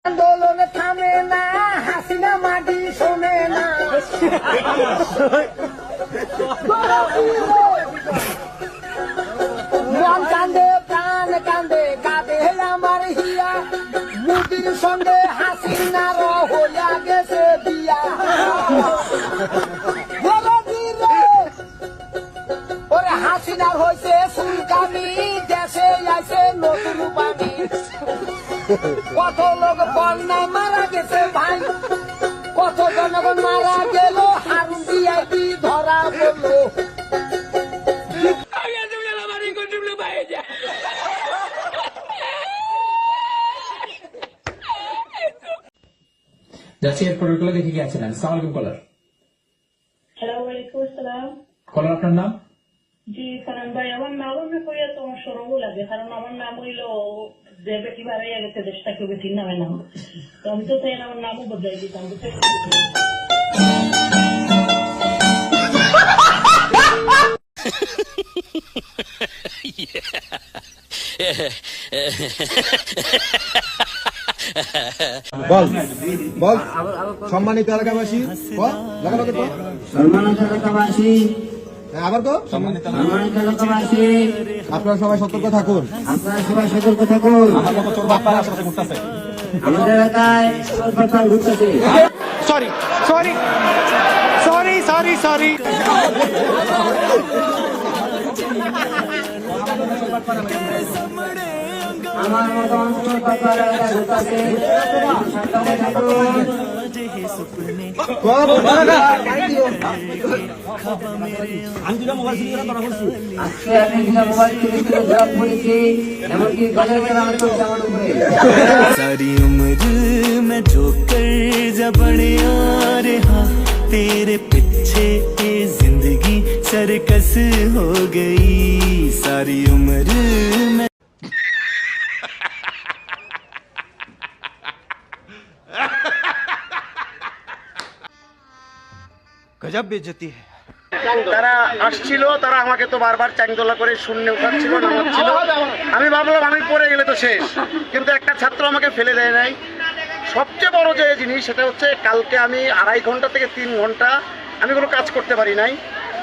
আন্দোলন থামে না, হাসিনা মাটি শোনে না। মন কান্দে প্রাণ কান্দে কাঁদে আমার হিয়া, মুদির সঙ্গে হাসিনার হইয়া গেছে বিয়া। ওরে হাসিনার হয়েছে সুলকানি, দেশে আইছে নতুন পানি। কত লোক বন্যায় মারা গেছে ভাই, কত জনগণ মারা গেল, হারুন ভিআইপি ধরা পড়লো। যাচ্ছি এরপর ওইগুলো দেখে গিয়েছিলেন। আসসালামু আলাইকুম কলার। ওয়ালাইকুম আসসালাম। কলার আপনার নাম? জি কারণ ভাই আমার নাম আমি কইয়া তোমার সরব লাগে, কারণ আমার নাম হইল যে বেটি বাড়াইয়া গেছে দেশটাকে বেটির নামে নাম, তো আমি তো চাই আমার নামও বদলাই দিতাম। বল বল সম্মানিত এলাকাবাসী, সম্মানিত এলাকাবাসী, আবার তো সম্মানিত এলাকাবাসী, আপনারা সবাই সতর্ক থাকুন। আপনারা সবাই সতর্ক থাকুন। আমাদের এলাকায় চোর পাচার ঘুরতেছে। Sorry sorry sorry sorry sorry আমার মতন চোর পাচার এলাকায় ঘুরতেছে, সাবধানে থাকুন। আজকে আমি মোবাইল চুরি করে ধরা পড়েছি, এমনকি গলায় গেলাম আমার উপরে। सारी उम्र मैं जो कर्ज बढ़िया रहा, तेरे पीछे ये जिंदगी सरकस हो गई। सारी उम्र मैं গজব বেইজ্জতি है। তারা আসছিল, তারা আমাকে তো বারবার চাংদোলা করে শূন্য উঠাচ্ছিল, নামাচ্ছিল। আমি ভাবলাম আমি পড়ে গেলে তো শেষ, কিন্তু একটা ছাত্র আমাকে ফেলে দেয় নাই। সবচেয়ে বড় যে জিনিস সেটা হচ্ছে কালকে আমি 2.5 ঘন্টা থেকে 3 ঘন্টা আমি কোনো কাজ করতে পারি নাই,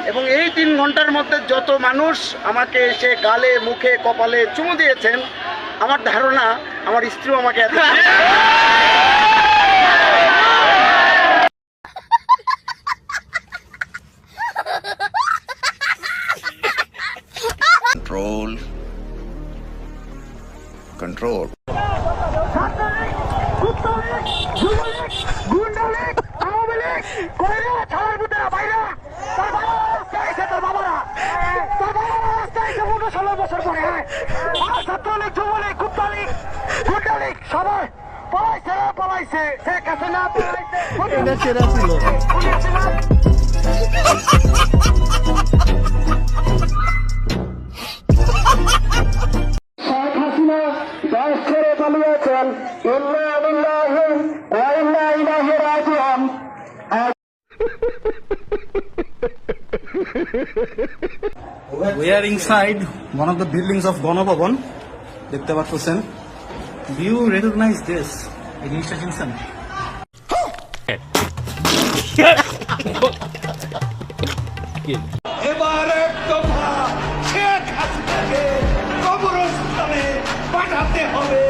এবং এই 3 ঘন্টার মধ্যে যত মানুষ আমাকে এসে গালে মুখে কপালে চুমু দিয়েছেন, আমার ধারণা আমার স্ত্রীও আমাকে এত control সবাই পলাইছে, শেখ হাসিনা দেশ ছেড়ে পালিয়েছেন। ইন্না লিল্লাহি ওয়া ইন্না ইলাইহি রাজিউন। We are inside one of the buildings of Ganabhaban, দেখতে পাচ্ছেন। Do you recognize this? এই জিনিসটা চিনছেন? এবার এক দফা শেখ হাসিনাকে কবরস্থানে পাঠাতে হবে।